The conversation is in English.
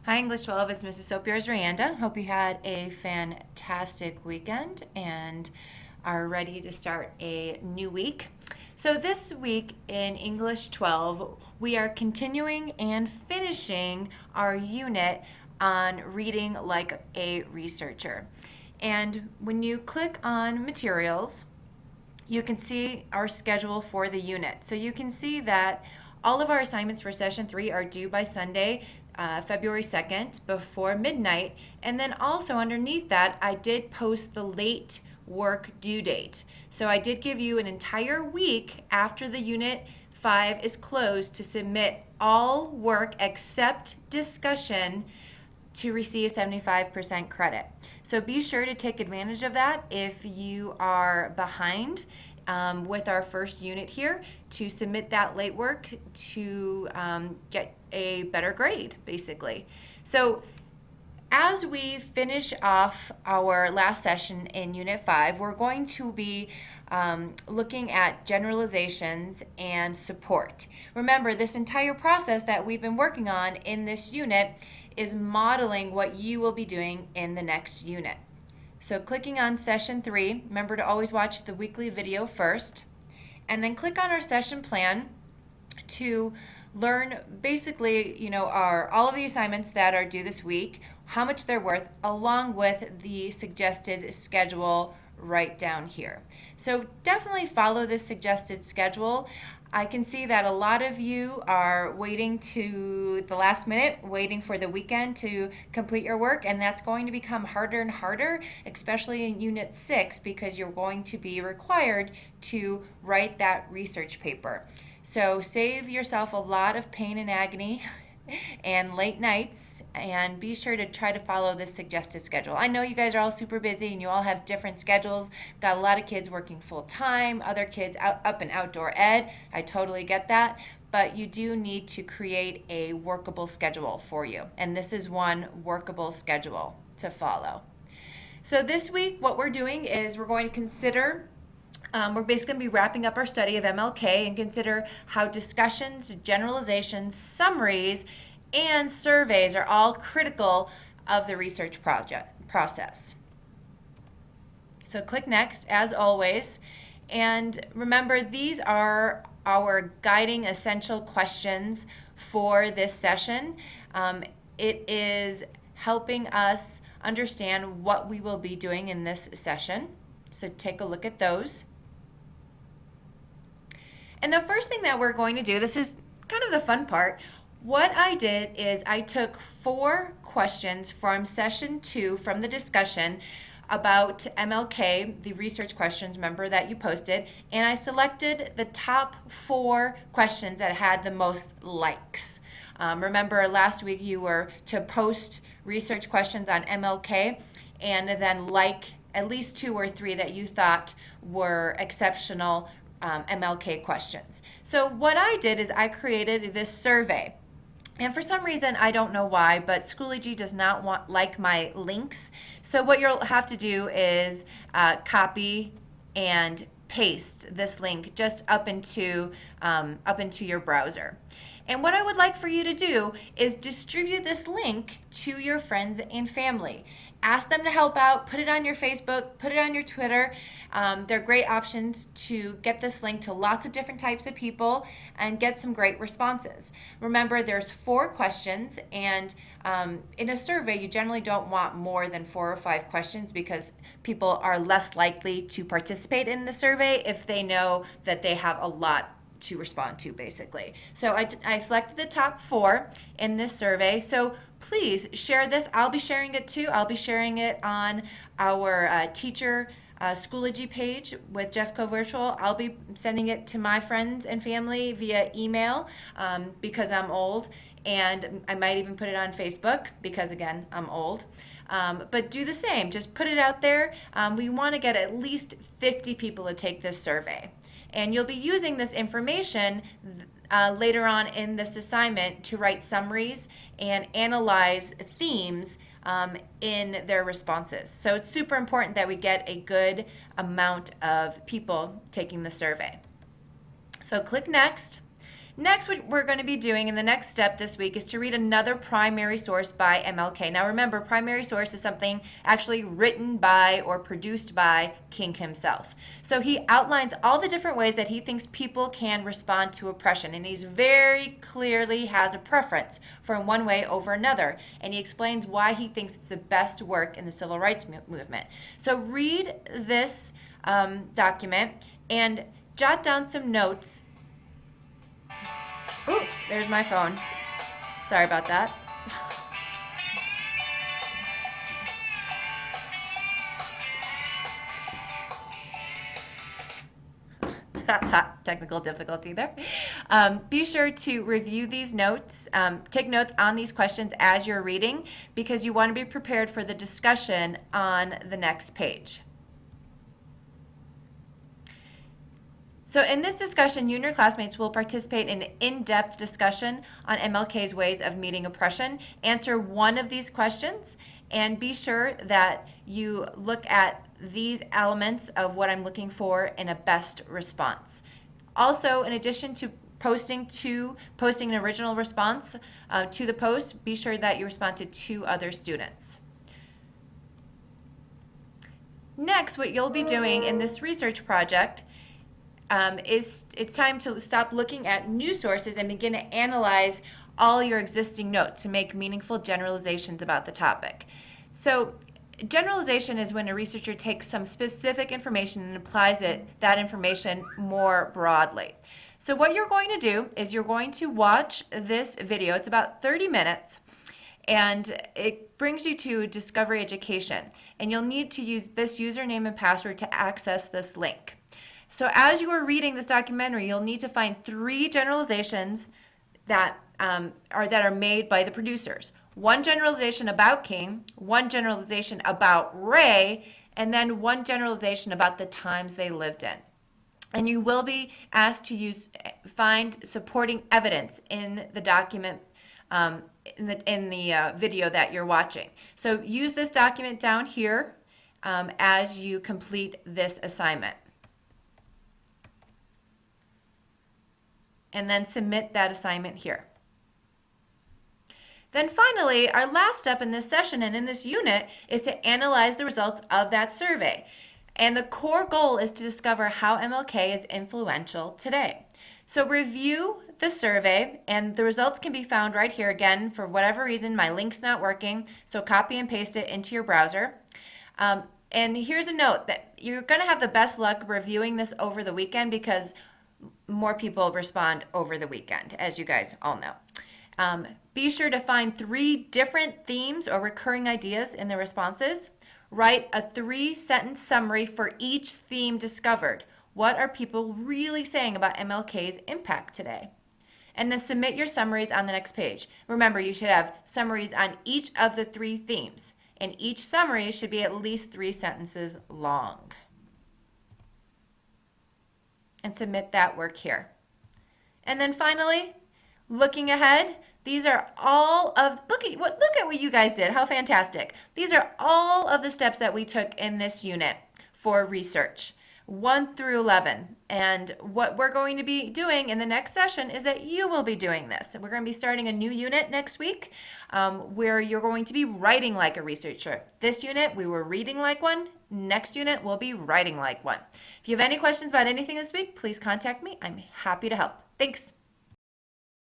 Hi, English 12. It's Mrs. Sopiarz-Rianda. Hope you had a fantastic weekend and are ready to start a new week. So this week in English 12, we are continuing and finishing our unit on reading like a researcher. And when you click on materials, you can see our schedule for the unit. So you can see that all of our assignments for session 3 are due by Sunday, February 2nd before midnight. And then also underneath that, I did post the late work due date. So I did give you an entire week after the unit 5 is closed to submit all work except discussion to receive 75% credit. So be sure to take advantage of that if you are behind with our first unit here, to submit that late work to get a better grade, basically. So as we finish off our last session in Unit 5, we're going to be looking at generalizations and support. Remember, this entire process that we've been working on in this unit is modeling what you will be doing in the next unit. So clicking on session 3, remember to always watch the weekly video first, and then click on our session plan to learn basically, all of the assignments that are due this week, how much they're worth, along with the suggested schedule right down here. So definitely follow this suggested schedule. I can see that a lot of you are waiting to the last minute, waiting for the weekend to complete your work, and that's going to become harder and harder, especially in Unit 6, because you're going to be required to write that research paper. So save yourself a lot of pain and agony and late nights, and be sure to try to follow this suggested schedule. I know you guys are all super busy and you all have different schedules. Got a lot of kids working full time, other kids up in outdoor ed. I totally get that, but you do need to create a workable schedule for you, and this is one workable schedule to follow. So this week what we're doing is we're going to consider we're basically going to be wrapping up our study of MLK and consider how discussions, generalizations, summaries, and surveys are all critical of the research process. So click next, as always. And remember, these are our guiding essential questions for this session. It is helping us understand what we will be doing in this session. So take a look at those. And the first thing that we're going to do, this is kind of the fun part. What I did is I took 4 questions from session 2 from the discussion about MLK, the research questions, remember, that you posted, and I selected the top 4 questions that had the most likes. Remember last week you were to post research questions on MLK and then like at least 2 or 3 that you thought were exceptional MLK questions. So what I did is I created this survey. And for some reason, I don't know why, but Schoology does not like my links. So what you'll have to do is copy and paste this link just up into your browser. And what I would like for you to do is distribute this link to your friends and family. Ask them to help out, put it on your Facebook, put it on your Twitter. They're great options to get this link to lots of different types of people and get some great responses. Remember, there's 4 questions, and in a survey, you generally don't want more than 4 or 5 questions because people are less likely to participate in the survey if they know that they have a lot to respond to, basically. So I selected the top 4 in this survey. So please share this. I'll be sharing it too. I'll be sharing it on our teacher Schoology page with Jeffco Virtual. I'll be sending it to my friends and family via email because I'm old, and I might even put it on Facebook because, again, I'm old. But do the same. Just put it out there. We want to get at least 50 people to take this survey. And you'll be using this information later on in this assignment to write summaries and analyze themes in their responses. So it's super important that we get a good amount of people taking the survey. So click next. Next, what we're going to be doing in the next step this week is to read another primary source by MLK. Now remember, primary source is something actually written by or produced by King himself. So he outlines all the different ways that he thinks people can respond to oppression, and he's very clearly has a preference for one way over another, and he explains why he thinks it's the best work in the civil rights movement. So read this document and jot down some notes. Ooh, there's my phone. Sorry about that. Technical difficulty there. Be sure to review these notes. Take notes on these questions as you're reading because you want to be prepared for the discussion on the next page. So in this discussion, you and your classmates will participate in an in-depth discussion on MLK's ways of meeting oppression. Answer one of these questions and be sure that you look at these elements of what I'm looking for in a best response. Also, in addition to posting an original response to the post, be sure that you respond to 2 other students. Next, what you'll be doing in this research project is it's time to stop looking at new sources and begin to analyze all your existing notes to make meaningful generalizations about the topic. So generalization is when a researcher takes some specific information and applies that information more broadly. So what you're going to do is you're going to watch this video. It's about 30 minutes. And it brings you to Discovery Education. And you'll need to use this username and password to access this link. So as you are reading this documentary, you'll need to find 3 generalizations that are made by the producers. 1 generalization about King, 1 generalization about Ray, and then 1 generalization about the times they lived in. And you will be asked to find supporting evidence in the document, in the video that you're watching. So use this document down here as you complete this assignment. And then submit that assignment here. Then finally, our last step in this session and in this unit is to analyze the results of that survey. And the core goal is to discover how MLK is influential today. So review the survey, and the results can be found right here. Again, for whatever reason, my link's not working, so copy and paste it into your browser. And here's a note that you're going to have the best luck reviewing this over the weekend because more people respond over the weekend, as you guys all know. Be sure to find 3 different themes or recurring ideas in the responses. Write a 3-sentence summary for each theme discovered. What are people really saying about MLK's impact today? And then submit your summaries on the next page. Remember, you should have summaries on each of the 3 themes, and each summary should be at least 3 sentences long. And submit that work here. And then finally, looking ahead, these are all of, look at what you guys did. How fantastic. These are all of the steps that we took in this unit for research, 1 through 11. And what we're going to be doing in the next session is that you will be doing this. We're going to be starting a new unit next week where you're going to be writing like a researcher. This unit, we were reading like one. Next unit, we'll be writing like one. If you have any questions about anything this week, please contact me. I'm happy to help. Thanks.